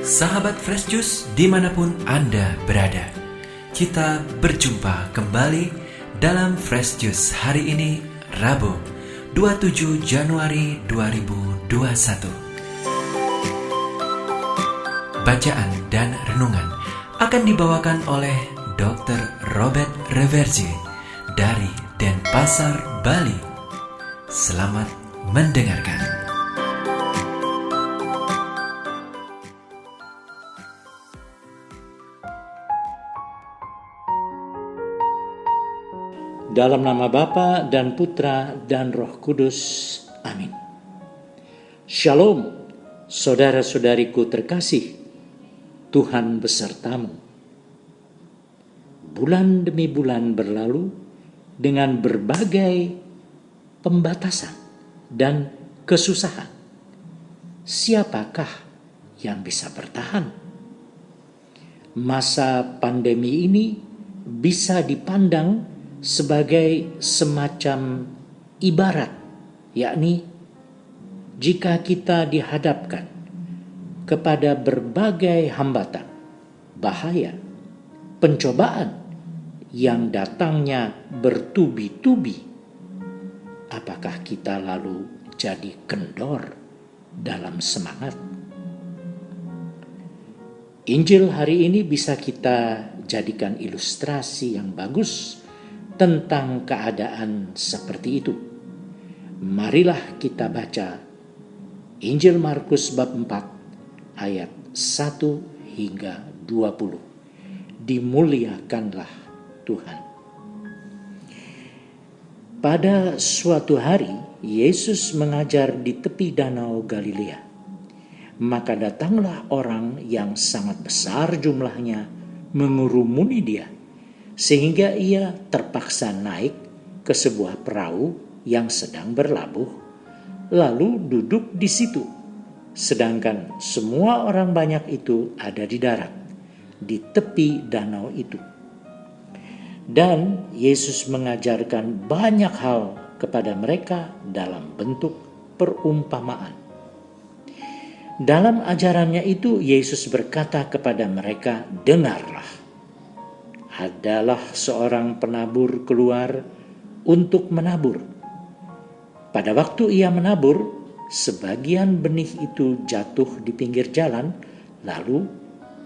Sahabat Fresh Juice dimanapun Anda berada, kita berjumpa kembali dalam Fresh Juice hari ini, Rabu 27 Januari 2021. Bacaan dan renungan akan dibawakan oleh Dr. Robert Reverje dari Denpasar, Bali. Selamat mendengarkan. Dalam nama Bapa dan Putra dan Roh Kudus. Amin. Shalom, saudara-saudariku terkasih. Tuhan besertamu. Bulan demi bulan berlalu dengan berbagai pembatasan dan kesusahan. Siapakah yang bisa bertahan? Masa pandemi ini bisa dipandang sebagai semacam ibarat, yakni jika kita dihadapkan kepada berbagai hambatan, bahaya, pencobaan yang datangnya bertubi-tubi, apakah kita lalu jadi kendor dalam semangat? Injil hari ini bisa kita jadikan ilustrasi yang bagus tentang keadaan seperti itu. Marilah kita baca Injil Markus bab 4 ayat 1 hingga 20. Dimuliakanlah Tuhan. Pada suatu hari, Yesus mengajar di tepi danau Galilea. Maka datanglah orang yang sangat besar jumlahnya mengurumuni dia, sehingga ia terpaksa naik ke sebuah perahu yang sedang berlabuh, lalu duduk di situ. Sedangkan semua orang banyak itu ada di darat, di tepi danau itu. Dan Yesus mengajarkan banyak hal kepada mereka dalam bentuk perumpamaan. Dalam ajarannya itu, Yesus berkata kepada mereka, "Dengarlah. Adalah seorang penabur keluar untuk menabur. Pada waktu ia menabur, sebagian benih itu jatuh di pinggir jalan, lalu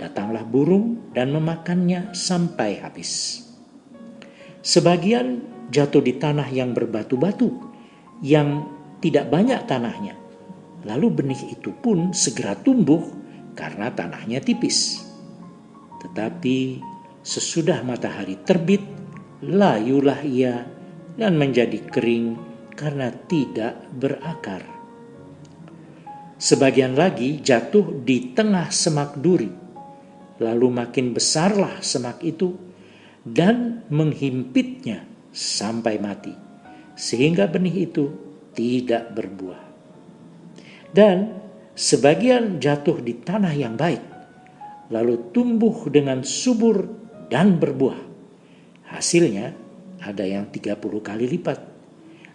datanglah burung dan memakannya sampai habis. Sebagian jatuh di tanah yang berbatu-batu, yang tidak banyak tanahnya, lalu benih itu pun segera tumbuh karena tanahnya tipis. Tetapi sesudah matahari terbit, layulah ia dan menjadi kering karena tidak berakar. Sebagian lagi jatuh di tengah semak duri, lalu makin besarlah semak itu dan menghimpitnya sampai mati, sehingga benih itu tidak berbuah. Dan sebagian jatuh di tanah yang baik, lalu tumbuh dengan subur dan berbuah. Hasilnya ada yang 30 kali lipat,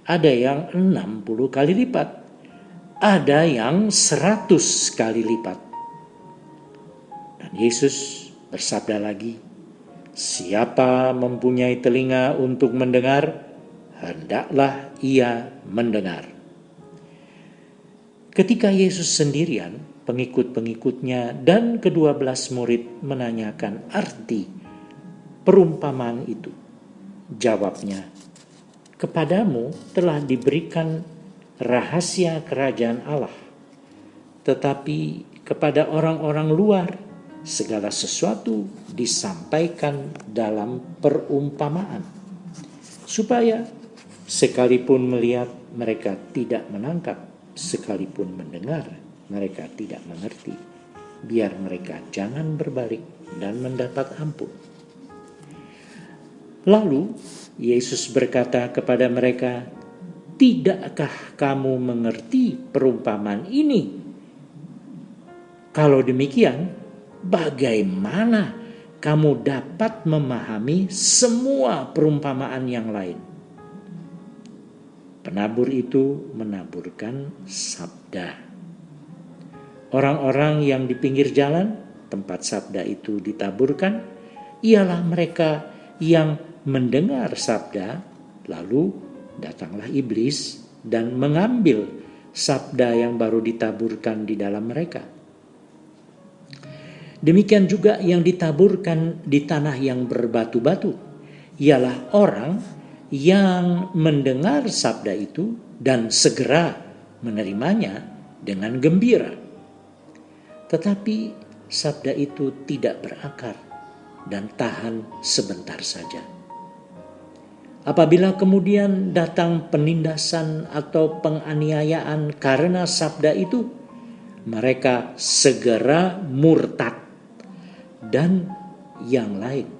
ada yang 60 kali lipat, ada yang 100 kali lipat." Dan Yesus bersabda lagi, "Siapa mempunyai telinga untuk mendengar, hendaklah ia mendengar." Ketika Yesus sendirian, pengikut-pengikutnya dan ke-12 murid menanyakan arti perumpamaan itu. Jawabnya, "Kepadamu telah diberikan rahasia kerajaan Allah, tetapi kepada orang-orang luar segala sesuatu disampaikan dalam perumpamaan, supaya sekalipun melihat mereka tidak menangkap, sekalipun mendengar mereka tidak mengerti, biar mereka jangan berbalik dan mendapat ampun." Lalu Yesus berkata kepada mereka, "Tidakkah kamu mengerti perumpamaan ini? Kalau demikian, bagaimana kamu dapat memahami semua perumpamaan yang lain?" Penabur itu menaburkan sabda. Orang-orang yang di pinggir jalan, tempat sabda itu ditaburkan, ialah mereka yang mendengar sabda, lalu datanglah iblis dan mengambil sabda yang baru ditaburkan di dalam mereka. Demikian juga yang ditaburkan di tanah yang berbatu-batu, ialah orang yang mendengar sabda itu dan segera menerimanya dengan gembira. Tetapi sabda itu tidak berakar dan tahan sebentar saja. Apabila kemudian datang penindasan atau penganiayaan karena sabda itu, mereka segera murtad. Dan yang lain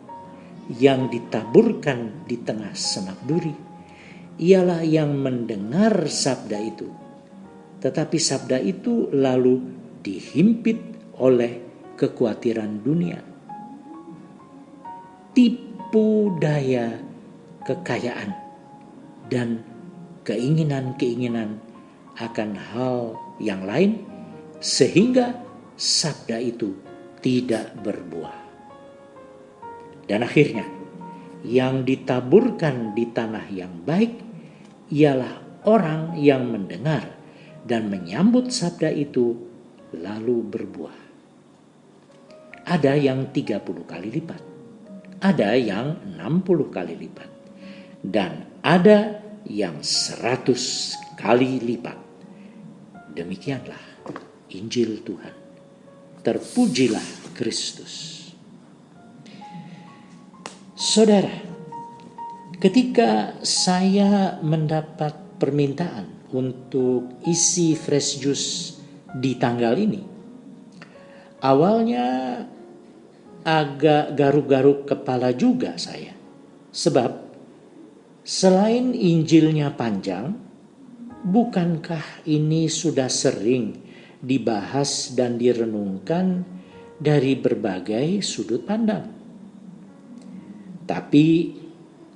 yang ditaburkan di tengah semak duri ialah yang mendengar sabda itu, tetapi sabda itu lalu dihimpit oleh kekhawatiran dunia, tipu daya kekayaan, dan keinginan-keinginan akan hal yang lain, sehingga sabda itu tidak berbuah. Dan akhirnya yang ditaburkan di tanah yang baik ialah orang yang mendengar dan menyambut sabda itu lalu berbuah. Ada yang 30 kali lipat, ada yang 60 kali lipat, dan ada yang 100 kali lipat. Demikianlah Injil Tuhan. Terpujilah Kristus. Saudara, ketika saya mendapat permintaan untuk isi fresh juice di tanggal ini, awalnya agak garuk-garuk kepala juga saya. Sebab selain Injilnya panjang, bukankah ini sudah sering dibahas dan direnungkan dari berbagai sudut pandang? Tapi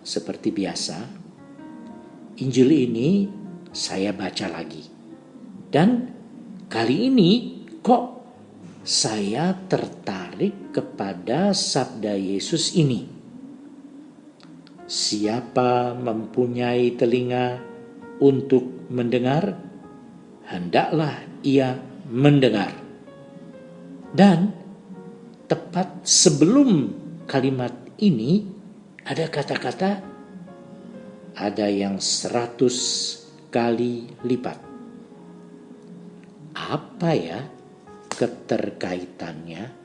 seperti biasa, Injil ini saya baca lagi. Dan kali ini kok saya tertarik kepada sabda Yesus ini. Siapa mempunyai telinga untuk mendengar, hendaklah ia mendengar. Dan tepat sebelum kalimat ini ada kata-kata, ada yang 100 kali lipat. Apa ya keterkaitannya?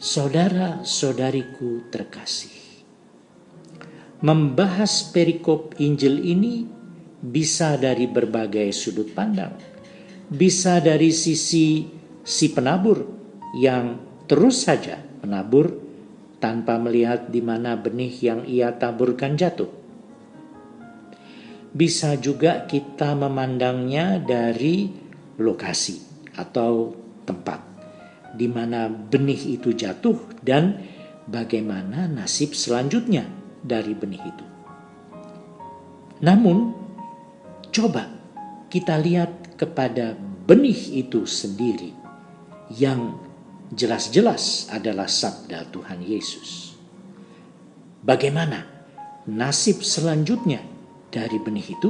Saudara-saudariku terkasih, membahas perikop Injil ini bisa dari berbagai sudut pandang. Bisa dari sisi si penabur yang terus saja menabur tanpa melihat di mana benih yang ia taburkan jatuh. Bisa juga kita memandangnya dari lokasi atau tempat di mana benih itu jatuh dan bagaimana nasib selanjutnya dari benih itu. Namun, coba kita lihat kepada benih itu sendiri yang jelas-jelas adalah sabda Tuhan Yesus. Bagaimana nasib selanjutnya dari benih itu?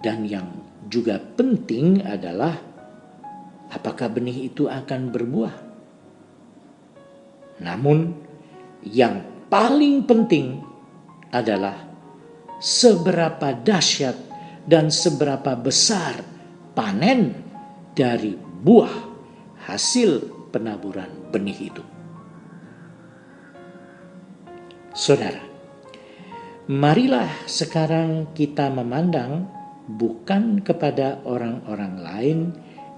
Dan yang juga penting adalah apakah benih itu akan berbuah? Namun yang paling penting adalah seberapa dahsyat dan seberapa besar panen dari buah hasil penaburan benih itu. Saudara, marilah sekarang kita memandang bukan kepada orang-orang lain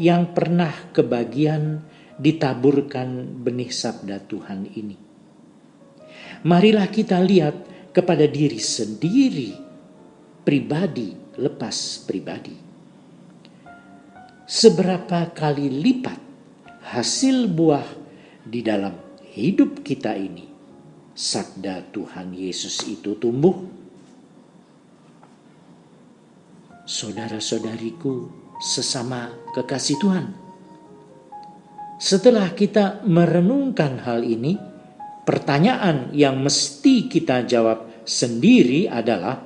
yang pernah kebagian ditaburkan benih sabda Tuhan ini. Marilah kita lihat kepada diri sendiri, pribadi lepas pribadi. Seberapa kali lipat hasil buah di dalam hidup kita ini sabda Tuhan Yesus itu tumbuh? saudara-saudariku sesama kekasih Tuhan. Setelah kita merenungkan hal ini, pertanyaan yang mesti kita jawab sendiri adalah,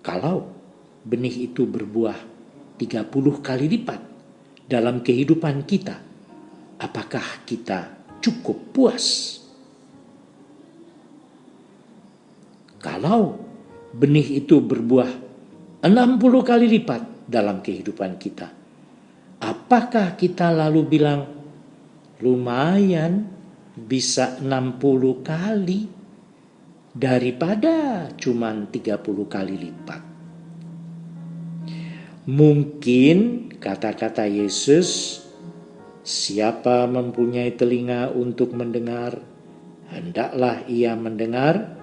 kalau benih itu berbuah 30 kali lipat dalam kehidupan kita, apakah kita cukup puas? Kalau benih itu berbuah 60 kali lipat dalam kehidupan kita, apakah kita lalu bilang, lumayan bisa 60 kali daripada cuman 30 kali lipat? Mungkin kata-kata Yesus, siapa mempunyai telinga untuk mendengar, hendaklah ia mendengar,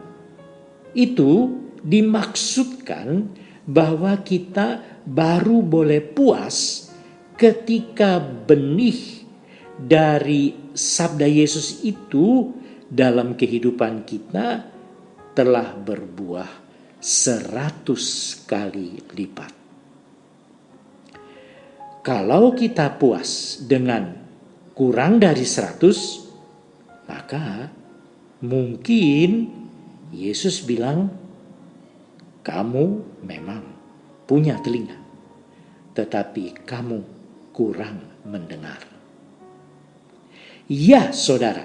itu dimaksudkan bahwa kita baru boleh puas ketika benih dari sabda Yesus itu dalam kehidupan kita telah berbuah 100 kali lipat. Kalau kita puas dengan kurang dari 100, maka mungkin Yesus bilang, kamu memang punya telinga, tetapi kamu kurang mendengar. Ya saudara,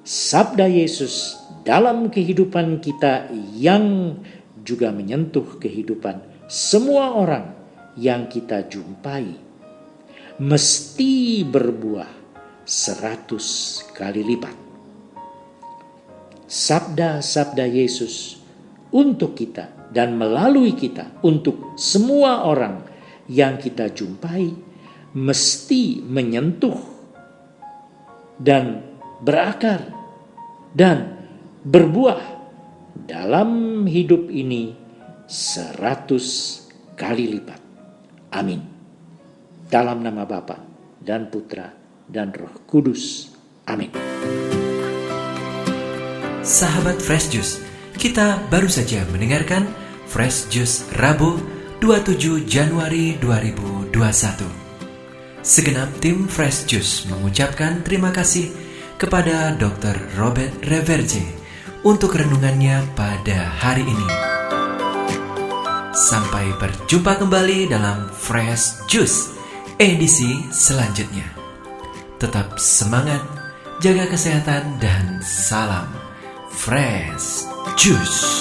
sabda Yesus dalam kehidupan kita yang juga menyentuh kehidupan semua orang yang kita jumpai mesti berbuah 100 kali lipat. Sabda-sabda Yesus untuk kita dan melalui kita untuk semua orang yang kita jumpai mesti menyentuh dan berakar dan berbuah dalam hidup ini 100 kali lipat. Amin. Dalam nama Bapa dan Putra dan Roh Kudus. Amin. Sahabat Fresh Juice, kita baru saja mendengarkan Fresh Juice Rabu 27 Januari 2021. Segenap tim Fresh Juice mengucapkan terima kasih kepada Dr. Robert Reverje untuk renungannya pada hari ini. Sampai berjumpa kembali dalam Fresh Juice edisi selanjutnya. Tetap semangat, jaga kesehatan, dan salam Fresh Juice.